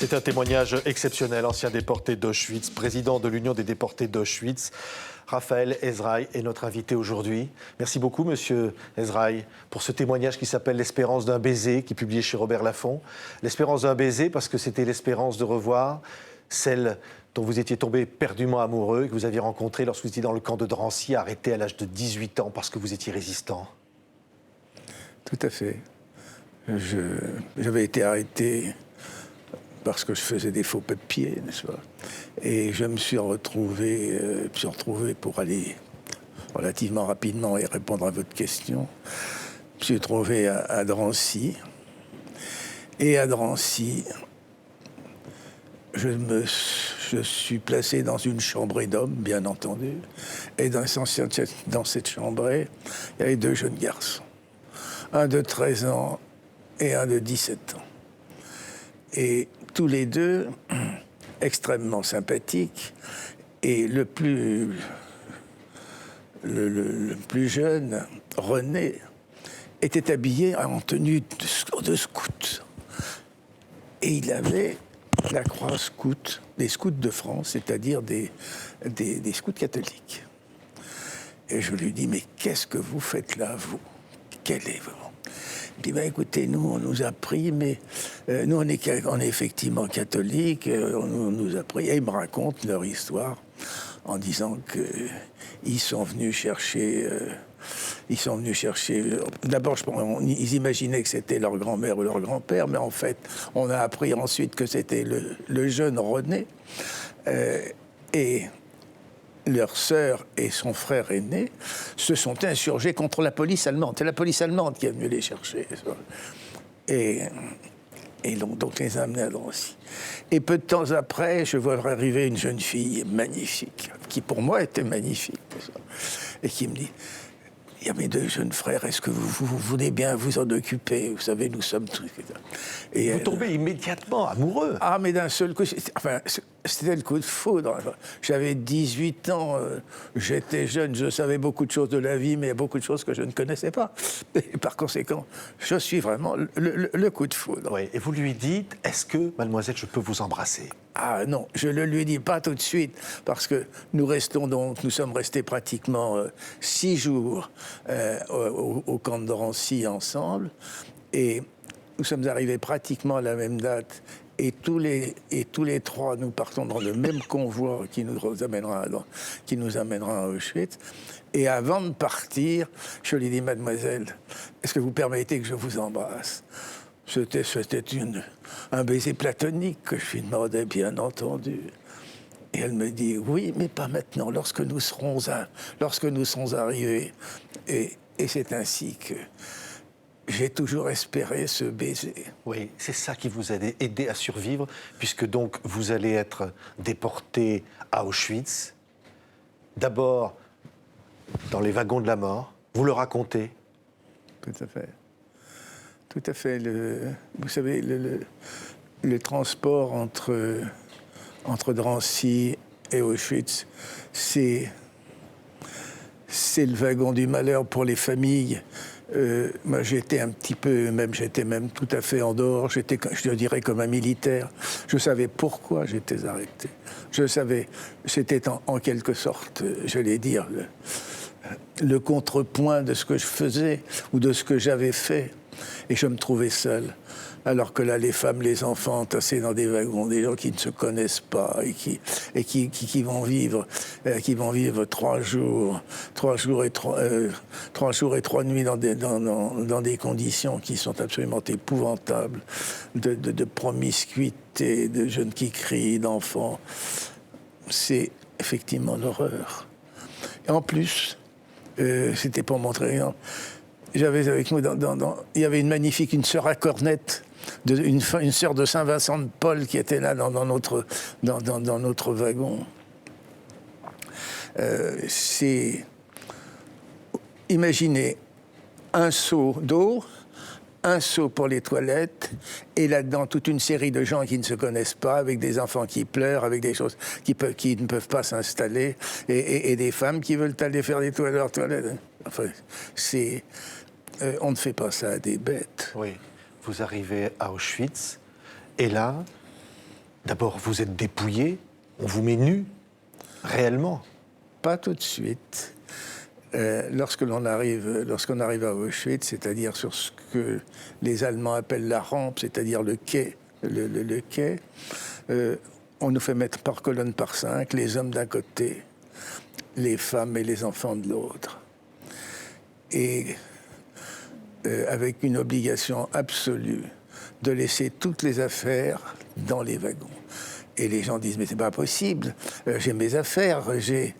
C'est un témoignage exceptionnel. Ancien déporté d'Auschwitz, président de l'Union des déportés d'Auschwitz, Raphaël Ezraï est notre invité aujourd'hui. Merci beaucoup, monsieur Ezraï, pour ce témoignage qui s'appelle « L'espérance d'un baiser », qui est publié chez Robert Laffont. L'espérance d'un baiser parce que c'était l'espérance de revoir celle dont vous étiez tombé perdument amoureux, que vous aviez rencontré lorsque vous étiez dans le camp de Drancy, arrêté à l'âge de 18 ans parce que vous étiez résistant. Tout à fait. J'avais été arrêté parce que je faisais des faux papiers, n'est-ce pas? Et je me suis retrouvé pour aller relativement rapidement et répondre à votre question. Je me suis trouvé à Drancy. Et à Drancy, je suis placé dans une chambrée d'hommes, bien entendu. Et dans cette chambrée, il y avait deux jeunes garçons. Un de 13 ans et un de 17 ans. Et tous les deux, extrêmement sympathiques. Et le plus jeune, René, était habillé en tenue de scout. Et il avait la croix scout, des scouts de France, c'est-à-dire des scouts catholiques. Et je lui dis, mais qu'est-ce que vous faites là, vous? Quel est vous? Il dit, ben, écoutez, nous, on nous a pris, mais nous, on est effectivement catholiques, on nous a pris. Et ils me racontent leur histoire en disant qu'ils sont venus chercher... D'abord, ils imaginaient que c'était leur grand-mère ou leur grand-père, mais en fait, on a appris ensuite que c'était le jeune René. Et leur sœur et son frère aîné se sont insurgés contre la police allemande. C'est la police allemande qui est venue les chercher. Et donc les a amenés à Drancy. Et peu de temps après, je vois arriver une jeune fille magnifique, qui pour moi était magnifique, et qui me dit, il y a mes deux jeunes frères, est-ce que vous voulez bien vous en occuper? Vous savez, nous sommes trucs. Et vous tombez immédiatement amoureux. Ah, mais d'un seul coup, c'était le coup de foudre. J'avais 18 ans, j'étais jeune, je savais beaucoup de choses de la vie, mais il y a beaucoup de choses que je ne connaissais pas. Et par conséquent, je suis vraiment le coup de foudre. Oui, et vous lui dites, est-ce que, mademoiselle, je peux vous embrasser? Ah non, je ne le lui dis pas tout de suite, parce que nous sommes restés pratiquement 6 jours au camp de Drancy ensemble, et nous sommes arrivés pratiquement à la même date, et tous les trois, nous partons dans le même convoi qui nous amènera à Auschwitz. Et avant de partir, je lui dis, mademoiselle, est-ce que vous permettez que je vous embrasse? C'était un baiser platonique que je lui demandais, bien entendu. Et elle me dit, oui, mais pas maintenant, lorsque nous serons arrivés. Et c'est ainsi que j'ai toujours espéré ce baiser. Oui, c'est ça qui vous a aidé à survivre, puisque donc vous allez être déporté à Auschwitz. D'abord, dans les wagons de la mort, vous le racontez. Tout à fait. Tout à fait. Vous savez, le transport entre Drancy et Auschwitz, c'est le wagon du malheur pour les familles. Moi, j'étais même tout à fait en dehors. Je dirais, comme un militaire. Je savais pourquoi j'étais arrêté. Je savais, c'était en quelque sorte, j'allais dire, le contrepoint de ce que je faisais ou de ce que j'avais fait. Et je me trouvais seul. Alors que là, les femmes, les enfants entassés dans des wagons, des gens qui ne se connaissent pas et qui vont vivre 3 jours et 3 nuits dans des conditions qui sont absolument épouvantables, de promiscuité, de jeunes qui crient, d'enfants. C'est effectivement l'horreur. Et en plus, c'était pour montrer... J'avais avec nous, il y avait une sœur à cornette, une sœur de Saint-Vincent de Paul qui était là dans notre wagon. Imaginez un seau d'eau, un seau pour les toilettes, et là-dedans toute une série de gens qui ne se connaissent pas, avec des enfants qui pleurent, avec des choses qui ne peuvent pas s'installer, et des femmes qui veulent aller faire leurs toilettes. Enfin, on ne fait pas ça à des bêtes. Oui, vous arrivez à Auschwitz, et là, D'abord, vous êtes dépouillé, on vous met nu, réellement. Pas tout de suite. Lorsqu'on arrive à Auschwitz, c'est-à-dire sur ce que les Allemands appellent la rampe, c'est-à-dire le quai, le quai, on nous fait mettre par colonne par 5, les hommes d'un côté, les femmes et les enfants de l'autre. Et avec une obligation absolue de laisser toutes les affaires dans les wagons. Et les gens disent, mais c'est pas possible, j'ai mes affaires, j'ai...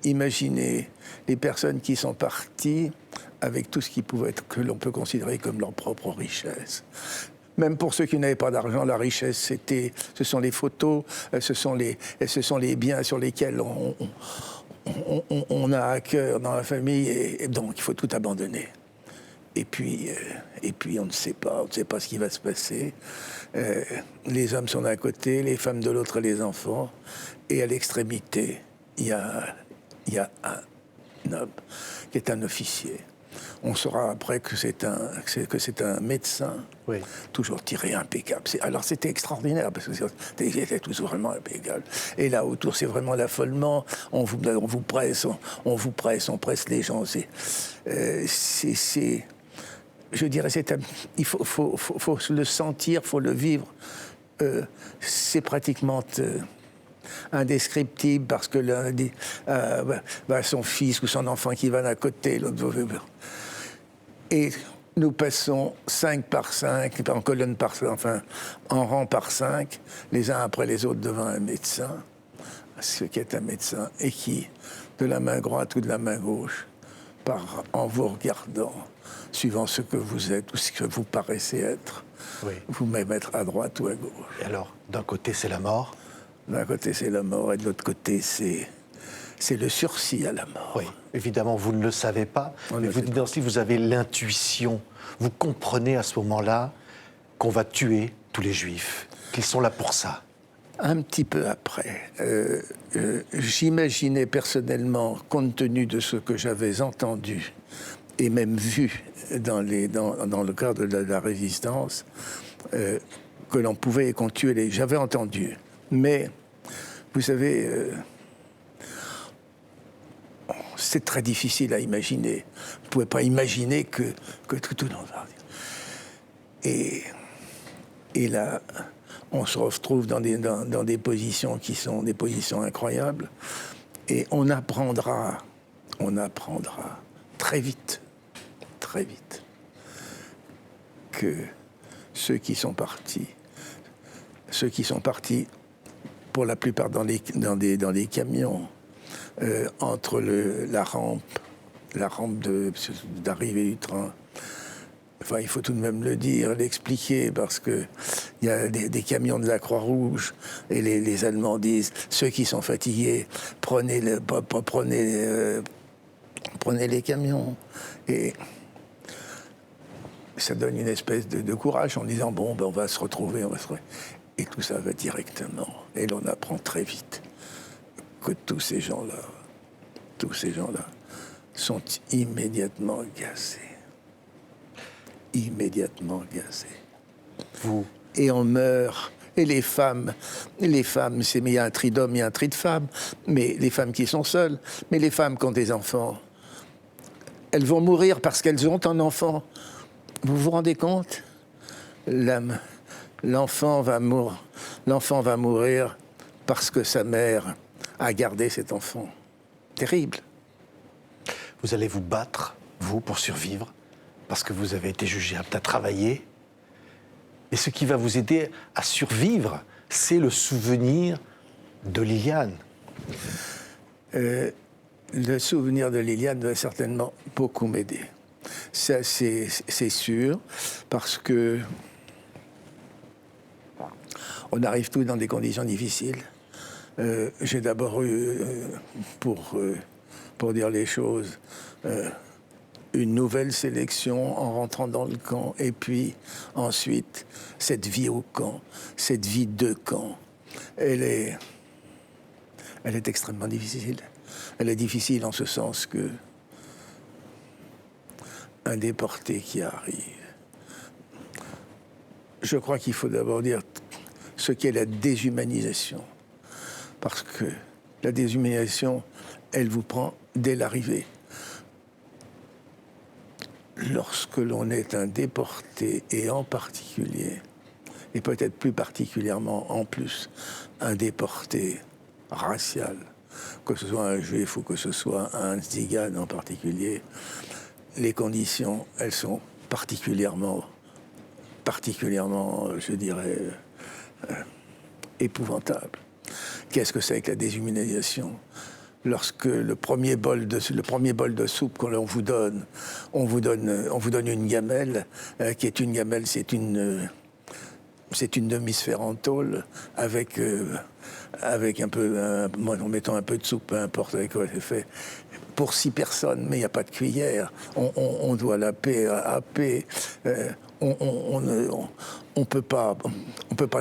Imaginez les personnes qui sont parties avec tout ce qui pouvait être, que l'on peut considérer comme leur propre richesse. Même pour ceux qui n'avaient pas d'argent, la richesse, ce sont les photos, ce sont les biens sur lesquels on a à cœur dans la famille, et donc il faut tout abandonner. Et puis on ne sait pas ce qui va se passer. Les hommes sont d'un côté, les femmes de l'autre, les enfants, et à l'extrémité, il y a un homme qui est un officier. On saura après que c'est un médecin, oui. Toujours tiré impeccable. Alors c'était extraordinaire, parce que c'était tous vraiment impeccable. Et là autour, c'est vraiment l'affolement. On vous presse, on presse les gens. Je dirais, il faut le sentir, il faut le vivre. C'est pratiquement... indescriptible, parce que l'un dit son fils ou son enfant qui va d'un côté, l'autre... Et nous passons 5 par 5, en colonne par 5, enfin en rang par 5, les uns après les autres devant un médecin, ce qui est un médecin, et qui, de la main droite ou de la main gauche, en vous regardant, suivant ce que vous êtes ou ce que vous paraissez être, oui. Vous met mettre à droite ou à gauche. Et alors, d'un côté, c'est la mort. D'un côté, c'est la mort, et de l'autre côté, c'est le sursis à la mort. Oui, évidemment, vous ne le savez pas, mais vous dites aussi, vous avez l'intuition. Vous comprenez à ce moment-là qu'on va tuer tous les Juifs, qu'ils sont là pour ça. Un petit peu après. J'imaginais personnellement, compte tenu de ce que j'avais entendu et même vu dans le cadre de la résistance, que l'on pouvait et qu'on tuait les... J'avais entendu. Mais, vous savez, c'est très difficile à imaginer. Vous ne pouvez pas imaginer que tout le monde va dire. Et là, on se retrouve dans des positions qui sont des positions incroyables. Et on apprendra très vite, que ceux qui sont partis, pour la plupart dans les camions, entre la rampe d'arrivée du train. Enfin, il faut tout de même le dire, l'expliquer, parce que il y a des camions de la Croix-Rouge, et les Allemands disent, ceux qui sont fatigués, prenez les camions. Et ça donne une espèce de courage en disant, bon, on va se retrouver, Et tout ça va directement. Et l'on apprend très vite que tous ces gens-là sont immédiatement gazés. Vous. Et on meurt. Et les femmes, c'est, mais il y a un tri d'hommes, il y a un tri de femmes, mais les femmes qui sont seules, mais les femmes qui ont des enfants, elles vont mourir parce qu'elles ont un enfant. Vous vous rendez compte ? L'enfant va mourir parce que sa mère a gardé cet enfant. Terrible. Vous allez vous battre, vous, pour survivre, parce que vous avez été jugé apte à travailler. Et ce qui va vous aider à survivre, c'est le souvenir de Liliane. Le souvenir de Liliane va certainement beaucoup m'aider. Ça, c'est sûr, parce que on arrive tous dans des conditions difficiles. J'ai d'abord eu, pour dire les choses, une nouvelle sélection en rentrant dans le camp, et puis ensuite cette vie au camp, cette vie de camp, elle est extrêmement difficile. Elle est difficile en ce sens que un déporté qui arrive, je crois qu'il faut d'abord dire ce qu'est la déshumanisation. Parce que la déshumanisation, elle vous prend dès l'arrivée. Lorsque l'on est un déporté, et en particulier, et peut-être plus particulièrement en plus, un déporté racial, que ce soit un juif ou que ce soit un tzigane en particulier, les conditions, elles sont particulièrement, je dirais, épouvantables. Qu'est-ce que c'est que la déshumanisation ? Lorsque le premier bol de soupe qu'on vous donne, on vous donne une gamelle, qui est une gamelle, c'est une demi-sphère en tôle avec un peu, en mettant un peu de soupe, peu importe avec quoi c'est fait, pour 6 personnes, mais il n'y a pas de cuillère. On doit laper, happer. On peut pas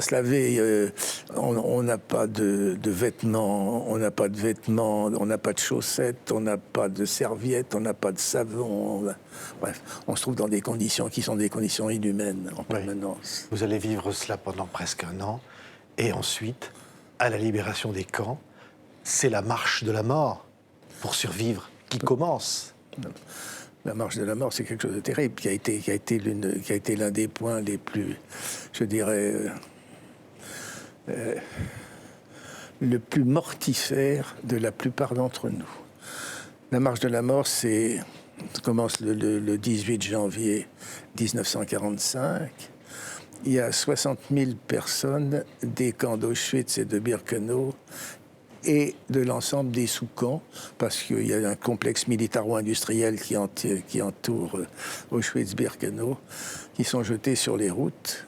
se laver. On n'a pas de vêtements. On n'a pas de vêtements. On n'a pas de chaussettes. On n'a pas de serviettes. On n'a pas de savon. Bref, on se trouve dans des conditions qui sont des conditions inhumaines en permanence. Vous allez vivre cela pendant presque 1 an, et ensuite, à la libération des camps, c'est la marche de la mort pour survivre qui commence. La marche de la mort, c'est quelque chose de terrible, qui a été l'un des points les plus, je dirais, le plus mortifère de la plupart d'entre nous. La marche de la mort, ça commence le 18 janvier 1945. Il y a 60 000 personnes des camps d'Auschwitz et de Birkenau et de l'ensemble des sous-camps, parce qu'il y a un complexe militaro-industriel qui entoure Auschwitz-Birkenau, qui sont jetés sur les routes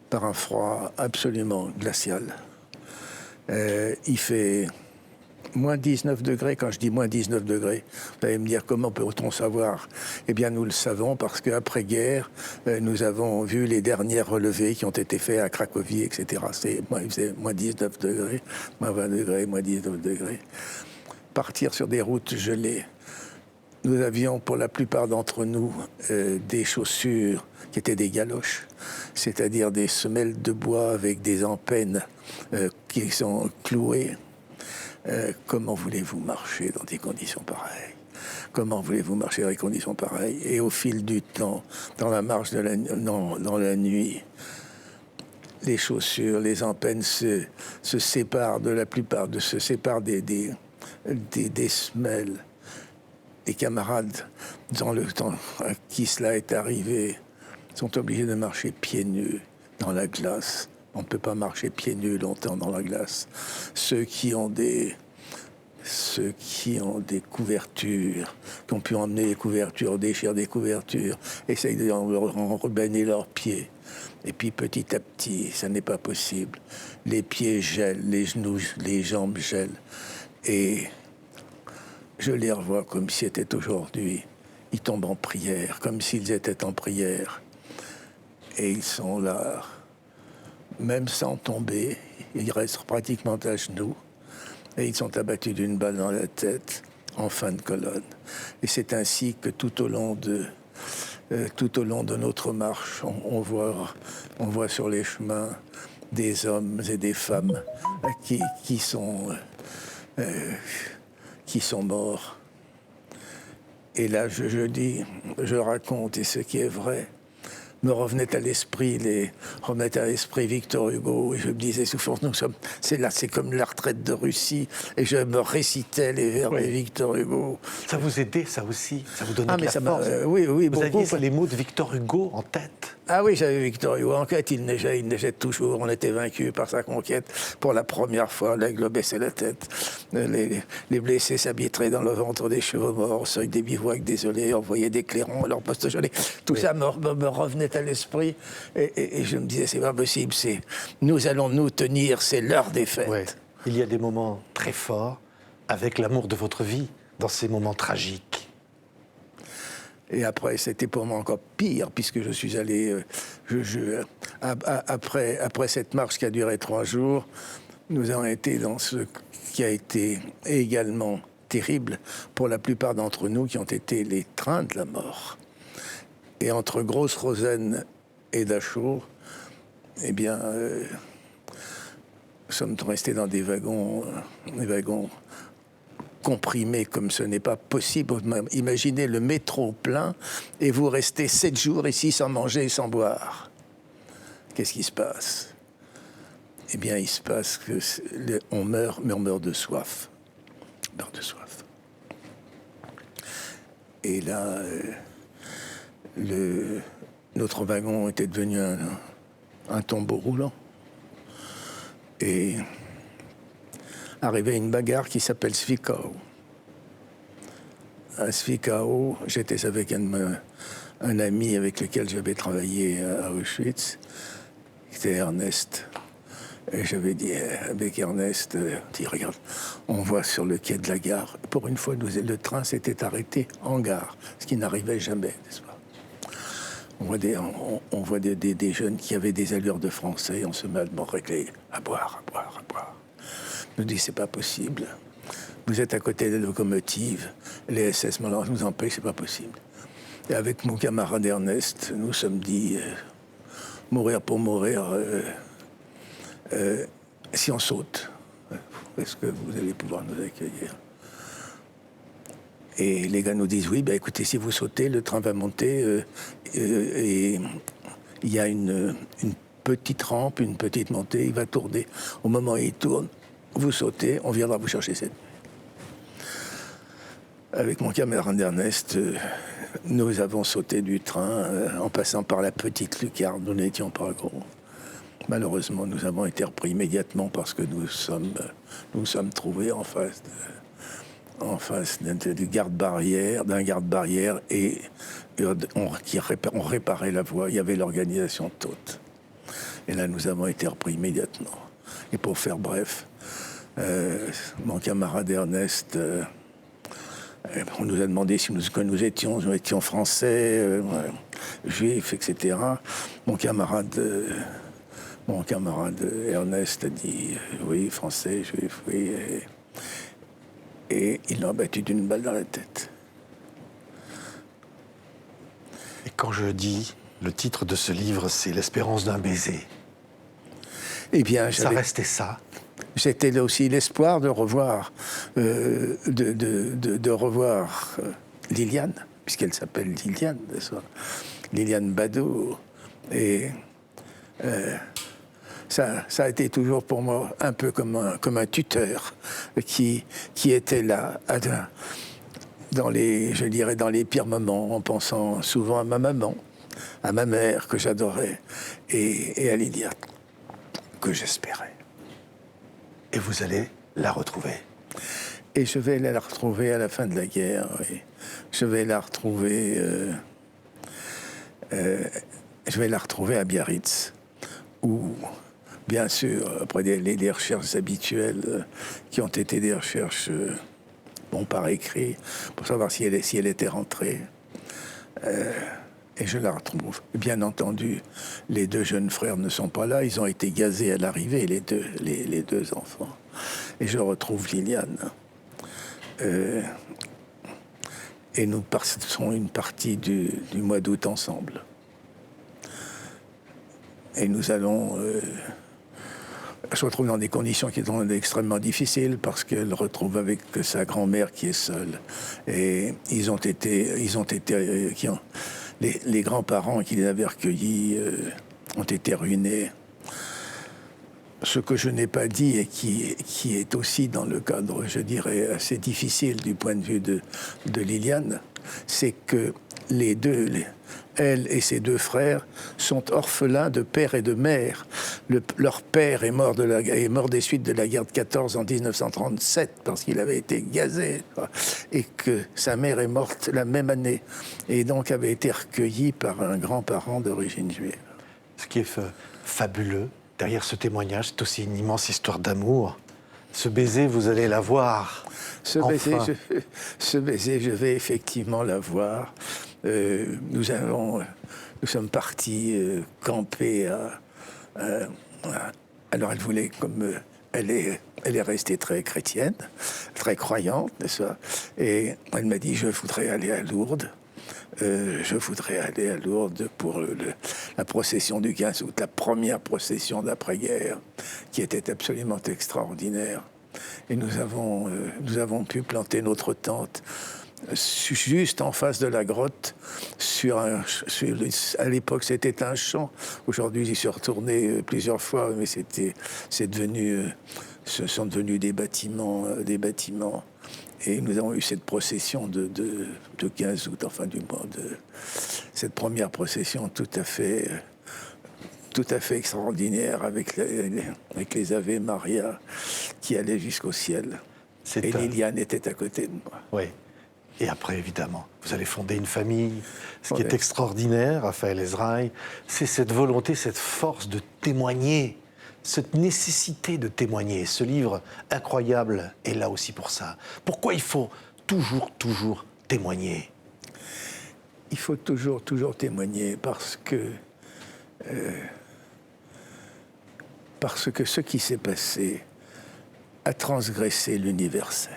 par un froid absolument glacial. Il fait moins 19 degrés. Quand je dis moins 19 degrés, vous allez me dire comment peut-on savoir ? Eh bien, nous le savons parce qu'après-guerre, nous avons vu les dernières relevées qui ont été faites à Cracovie, etc. Il faisait moins 19 degrés, moins 20 degrés, moins 19 degrés. Partir sur des routes gelées. Nous avions, pour la plupart d'entre nous, des chaussures qui étaient des galoches, c'est-à-dire des semelles de bois avec des empennes qui sont clouées. Comment voulez-vous marcher dans des conditions pareilles ? Comment voulez-vous marcher dans des conditions pareilles ? Et au fil du temps, dans la marche dans la nuit, les chaussures, les empennes se séparent se séparent des semelles. Les camarades, dans le temps à qui cela est arrivé, sont obligés de marcher pieds nus dans la glace. On ne peut pas marcher pieds nus longtemps dans la glace. Ceux qui ont des couvertures, qui ont pu emmener les couvertures, déchirent des couvertures, essayent de rebaigner leurs pieds. Et puis petit à petit, ça n'est pas possible. Les pieds gèlent, les genoux, les jambes gèlent. Et je les revois comme si c'était aujourd'hui. Ils tombent en prière, comme s'ils étaient en prière. Et ils sont là. Même sans tomber, ils restent pratiquement à genoux et ils sont abattus d'une balle dans la tête en fin de colonne. Et c'est ainsi que tout au long de notre marche, on voit sur les chemins des hommes et des femmes qui sont morts. Et là, je raconte, et ce qui est vrai, me revenait à l'esprit Victor Hugo, et je me disais, c'est comme la retraite de Russie, et je me récitais les vers de Victor Hugo. Ça vous aidait, ça aussi ? Ça vous donnait de la force ? Oui, vous beaucoup. Aviez les mots de Victor Hugo en tête ? Ah oui, j'avais Victor Hugo en tête, il neigeait toujours, on était vaincus par sa conquête. Pour la première fois, l'aigle baissait la tête. Les blessés s'habiteraient dans le ventre des chevaux morts, au seuil des bivouacs désolés, envoyaient des clairons à leur poste gelé. Tout ça me revenait à l'esprit, et je me disais, c'est pas possible, nous allons nous tenir, c'est l'heure des fêtes. Ouais. Il y a des moments très forts avec l'amour de votre vie, dans ces moments tragiques. Et après, c'était pour moi encore pire, puisque je suis allé... après cette marche qui a duré 3 jours, nous avons été dans ce qui a été également terrible pour la plupart d'entre nous, qui ont été les trains de la mort. Et entre Grosse-Rosen et Dachau, eh bien, sommes restés dans des wagons comprimés comme ce n'est pas possible. Imaginez le métro plein et vous restez 7 jours ici sans manger et sans boire. Qu'est-ce qui se passe? Eh bien, il se passe qu'on meurt, mais on meurt de soif. On meurt de soif. Et là, notre wagon était devenu un tombeau roulant. Et arrivait une bagarre qui s'appelle Zwickau. À Zwickau, j'étais avec un ami avec lequel j'avais travaillé à Auschwitz, qui était Ernest. Et j'avais dit avec Ernest, dit, regarde, on voit sur le quai de la gare, pour une fois, le train s'était arrêté en gare, ce qui n'arrivait jamais, n'est-ce pas? On voit des jeunes qui avaient des allures de Français, on se met à boire. Je me dis, c'est pas possible. Vous êtes à côté des locomotives, les SS nous empêchent, c'est pas possible. Et avec mon camarade Ernest, nous sommes dit, mourir pour mourir, si on saute, est-ce que vous allez pouvoir nous accueillir? Et les gars nous disent, oui, bah, écoutez, si vous sautez, le train va monter, et il y a une petite rampe, une petite montée, il va tourner. Au moment où il tourne, vous sautez, on viendra vous chercher cette nuit. Avec mon camarade Ernest, nous avons sauté du train en passant par la petite lucarne, nous n'étions pas gros. Malheureusement, nous avons été repris immédiatement parce que nous sommes trouvés en face d'un garde-barrière et on réparait la voie. Il y avait l'organisation toute. Et là, nous avons été repris immédiatement. Et pour faire bref, mon camarade Ernest, on nous a demandé si nous étions français, juifs, etc. Mon camarade Ernest a dit oui, français, juif, oui. Et il l'a battu d'une balle dans la tête. Et quand je dis, le titre de ce livre, c'est L'espérance d'un baiser. Eh bien, ça restait ça. C'était aussi l'espoir de revoir, revoir Liliane, puisqu'elle s'appelle Liliane, Liliane Badaud. Et ça a été toujours pour moi un peu comme un tuteur qui était là, dans les pires moments, en pensant souvent à ma maman, à ma mère que j'adorais, et à Liliane que j'espérais. Et vous allez la retrouver. Et je vais la retrouver à la fin de la guerre, oui. Je vais la retrouver à Biarritz, où, bien sûr, après les recherches habituelles, qui ont été des recherches, par écrit, pour savoir si elle était rentrée. Et je la retrouve. Bien entendu, les 2 jeunes frères ne sont pas là. Ils ont été gazés à l'arrivée, les deux enfants. Et je retrouve Liliane. Et nous passons une partie du mois d'août ensemble. Et nous allons se retrouver dans des conditions qui sont extrêmement difficiles parce qu'elle retrouve avec sa grand-mère qui est seule. Et les grands-parents qui les avaient recueillis ont été ruinés. Ce que je n'ai pas dit et qui est aussi dans le cadre, je dirais, assez difficile du point de vue de Liliane, c'est que elle et ses 2 frères sont orphelins de père et de mère. Leur père est mort des suites de la guerre de 14 en 1937 parce qu'il avait été gazé, et que sa mère est morte la même année et donc avait été recueillie par un grand-parent d'origine juive. Ce qui est fabuleux derrière ce témoignage, c'est aussi une immense histoire d'amour. Ce baiser, vous allez l'avoir. Ce baiser, je vais effectivement l'avoir. Nous sommes partis camper alors elle voulait, comme elle est restée très chrétienne, très croyante, n'est-ce pas? Et elle m'a dit, je voudrais aller à Lourdes. je voudrais aller à Lourdes pour la procession du 15 août, la première procession d'après-guerre, qui était absolument extraordinaire. Et nous avons pu planter notre tente juste en face de la grotte, à l'époque c'était un champ, aujourd'hui j'y suis retourné plusieurs fois, mais ce sont devenus des bâtiments, et nous avons eu cette procession de 15 août, enfin du mois, cette première procession tout à fait extraordinaire avec les Ave Maria qui allaient jusqu'au ciel. Et Liliane était à côté de moi. Oui. Et après, évidemment, vous allez fonder une famille. Ce qui est extraordinaire, Raphaël Ezraï, c'est cette volonté, cette force de témoigner, cette nécessité de témoigner. Ce livre incroyable est là aussi pour ça. Pourquoi il faut toujours témoigner? Il faut toujours témoigner parce que ce qui s'est passé a transgressé l'universel.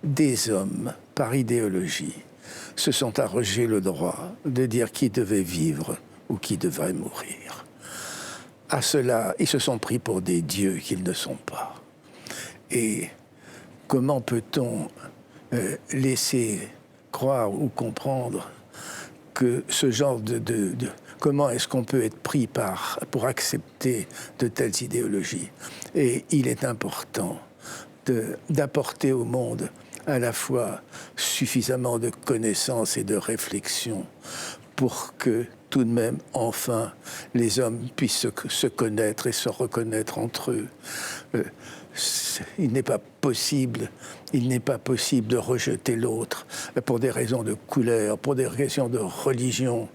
Des hommes, par idéologie, se sont arrogés le droit de dire qui devait vivre ou qui devrait mourir. À cela, ils se sont pris pour des dieux qu'ils ne sont pas. Et comment peut-on laisser croire ou comprendre que ce genre comment est-ce qu'on peut être pris pour accepter de telles idéologies? Et il est important d'apporter au monde à la fois suffisamment de connaissances et de réflexion pour que tout de même, enfin, les hommes puissent se connaître et se reconnaître entre eux. Il n'est pas possible de rejeter l'autre pour des raisons de couleur, pour des questions de religion,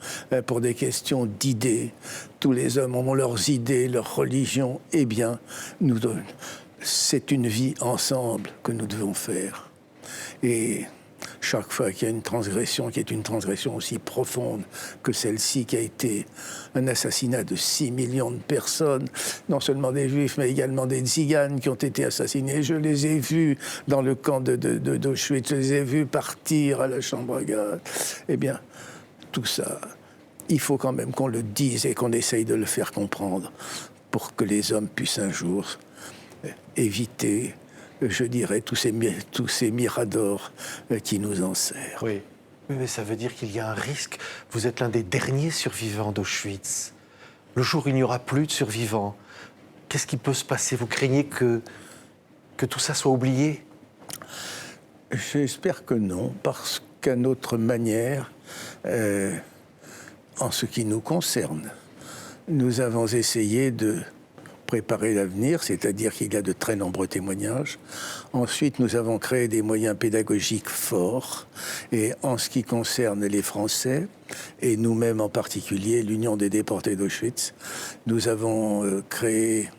pour des questions d'idées. Tous les hommes ont leurs idées, leurs religions. Eh bien, c'est une vie ensemble que nous devons faire. Et chaque fois qu'il y a une transgression qui est une transgression aussi profonde que celle-ci, qui a été un assassinat de 6 millions de personnes, non seulement des Juifs, mais également des Tziganes qui ont été assassinés. Je les ai vus dans le camp d'Auschwitz, je les ai vus partir à la chambre à gaz. Eh bien, tout ça, il faut quand même qu'on le dise et qu'on essaye de le faire comprendre pour que les hommes puissent un jour éviter, je dirais, tous ces miradors qui nous enserrent. Oui, mais ça veut dire qu'il y a un risque. Vous êtes l'un des derniers survivants d'Auschwitz. Le jour où il n'y aura plus de survivants, qu'est-ce qui peut se passer? Vous craignez que tout ça soit oublié? J'espère que non, parce qu'à notre manière, en ce qui nous concerne, nous avons essayé de préparer l'avenir, c'est-à-dire qu'il y a de très nombreux témoignages. Ensuite, nous avons créé des moyens pédagogiques forts. Et en ce qui concerne les Français, et nous-mêmes en particulier, l'Union des déportés d'Auschwitz, nous avons créé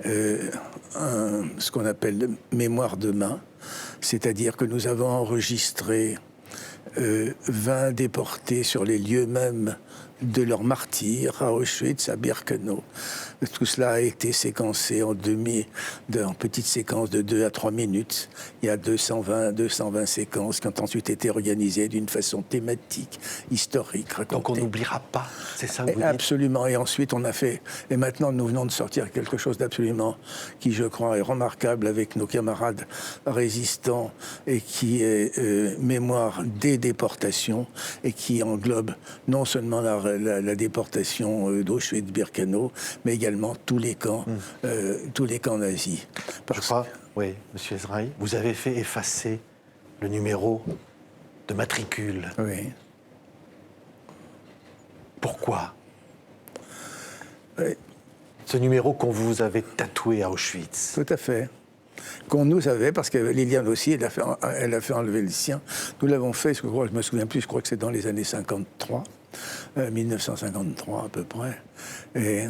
ce qu'on appelle mémoire de main, c'est-à-dire que nous avons enregistré 20 déportés sur les lieux mêmes de leur martyre à Auschwitz, à Birkenau. Tout cela a été séquencé en petites séquences de 2 à 3 minutes. Il y a 220 séquences qui ont ensuite été organisées d'une façon thématique, historique, racontée. Donc on n'oubliera pas, c'est ça que vous dites? Absolument. Et ensuite on a fait... Et maintenant nous venons de sortir quelque chose d'absolument, qui je crois est remarquable avec nos camarades résistants, et qui est mémoire des déportations, et qui englobe non seulement la déportation d'Auschwitz-Birkenau, mais également tous les camps nazis. Je crois, oui, Monsieur Ezraï, vous avez fait effacer le numéro de matricule. Oui. Pourquoi? Oui. Ce numéro qu'on vous avait tatoué à Auschwitz. Tout à fait. Qu'on nous avait, parce que Liliane aussi, elle a fait enlever le sien. Nous l'avons fait, je me souviens plus, je crois que c'est dans les années 53, 1953 à peu près. Et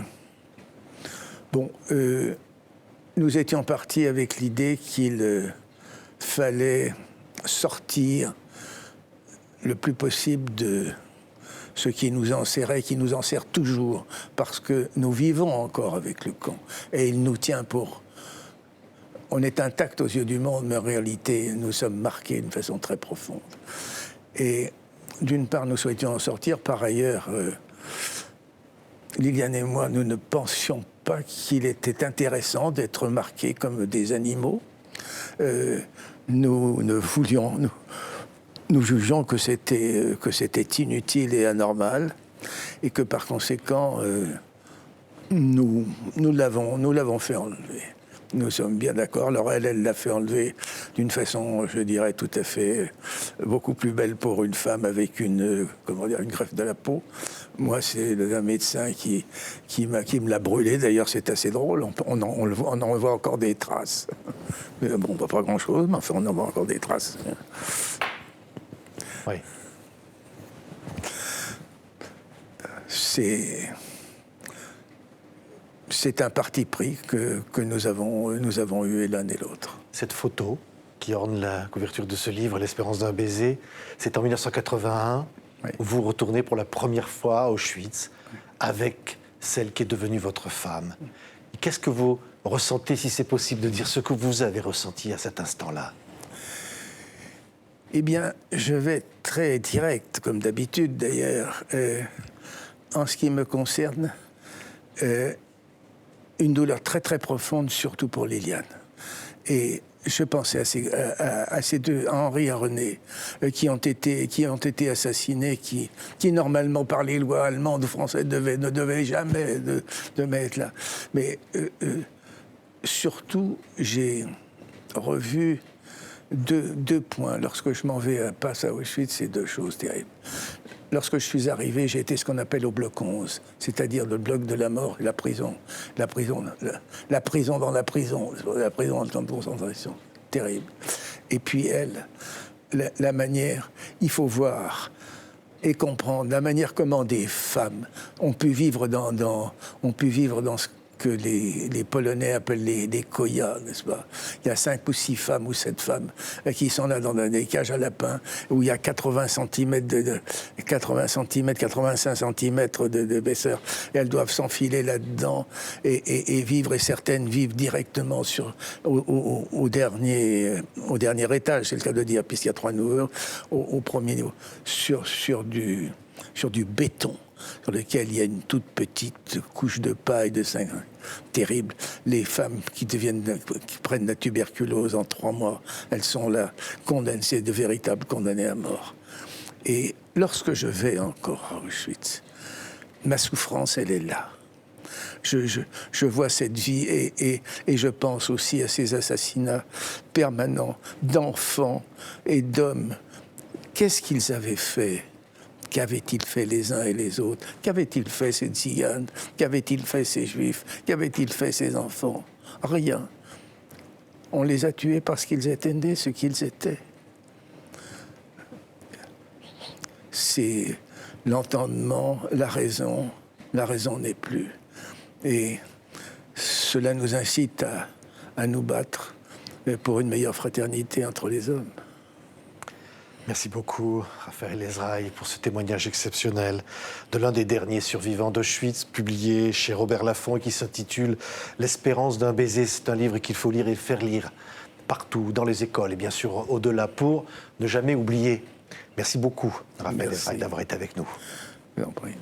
bon, nous étions partis avec l'idée qu'il fallait sortir le plus possible de ce qui nous enserrait, qui nous enserre toujours, parce que nous vivons encore avec le camp, et il nous tient pour... On est intact aux yeux du monde, mais en réalité, nous sommes marqués d'une façon très profonde. Et d'une part, nous souhaitions en sortir. Par ailleurs, Liliane et moi, nous ne pensions pas qu'il était intéressant d'être marqués comme des animaux. Nous jugeons que c'était inutile et anormal, et que par conséquent, nous l'avons fait enlever. Nous sommes bien d'accord. Alors elle l'a fait enlever d'une façon, je dirais, tout à fait beaucoup plus belle pour une femme avec une greffe de la peau. Moi, c'est un médecin qui me l'a brûlé. D'ailleurs, c'est assez drôle. On en voit encore des traces. Mais bon, on voit pas grand-chose, mais enfin, on en voit encore des traces. Oui. C'est un parti pris que nous avons eu l'un et l'autre. Cette photo qui orne la couverture de ce livre, L'espérance d'un baiser, c'est en 1981, oui. où vous retournez pour la première fois à Auschwitz avec celle qui est devenue votre femme. Qu'est-ce que vous ressentez, si c'est possible de dire ce que vous avez ressenti à cet instant-là? Eh bien, je vais être très direct, comme d'habitude d'ailleurs. En ce qui me concerne, une douleur très très profonde, surtout pour Liliane. Et je pensais à ces deux, à Henri et à René, qui ont été assassinés, qui normalement par les lois allemandes ou françaises ne devaient jamais de mettre là. Mais surtout, j'ai revu deux points. Lorsque je m'en vais passe à Auschwitz, c'est deux choses terribles. Lorsque je suis arrivé, j'ai été ce qu'on appelle au bloc 11, c'est-à-dire le bloc de la mort et la prison. La prison dans la prison, la prison dans le camp de concentration. Terrible. Et puis elle, la manière, il faut voir et comprendre la manière comment des femmes ont pu vivre dans ce que les Polonais appellent les koyas, n'est-ce pas? Il y a 5 ou 6 femmes ou 7 femmes qui sont là dans des cages à lapins où il y a 80 cm, 85 cm d'épaisseur. Et elles doivent s'enfiler là-dedans et vivre, et certaines vivent directement au dernier étage, c'est le cas de dire, puisqu'il y a 3 niveaux, au premier niveau, sur du béton, sur lequel il y a une toute petite couche de paille de 5 ans. Terrible. Les femmes qui prennent la tuberculose en 3 mois, elles sont là, condamnées, c'est de véritables condamnées à mort. Et lorsque je vais encore à Auschwitz, ma souffrance, elle est là. Je vois cette vie et je pense aussi à ces assassinats permanents d'enfants et d'hommes. Qu'est-ce qu'ils avaient fait ? Qu'avaient-ils fait les uns et les autres? Qu'avaient-ils fait ces tziganes? Qu'avaient-ils fait ces juifs? Qu'avaient-ils fait ces enfants? Rien. On les a tués parce qu'ils étaient nés ce qu'ils étaient. C'est l'entendement, la raison n'est plus. Et cela nous incite à nous battre pour une meilleure fraternité entre les hommes. Merci beaucoup, Raphaël Ezraï, pour ce témoignage exceptionnel de l'un des derniers survivants d'Auschwitz, publié chez Robert Laffont et qui s'intitule « L'espérance d'un baiser ». C'est un livre qu'il faut lire et faire lire partout, dans les écoles et bien sûr au-delà, pour ne jamais oublier. Merci beaucoup, Raphaël Ezraï, d'avoir été avec nous. Je vous en prie.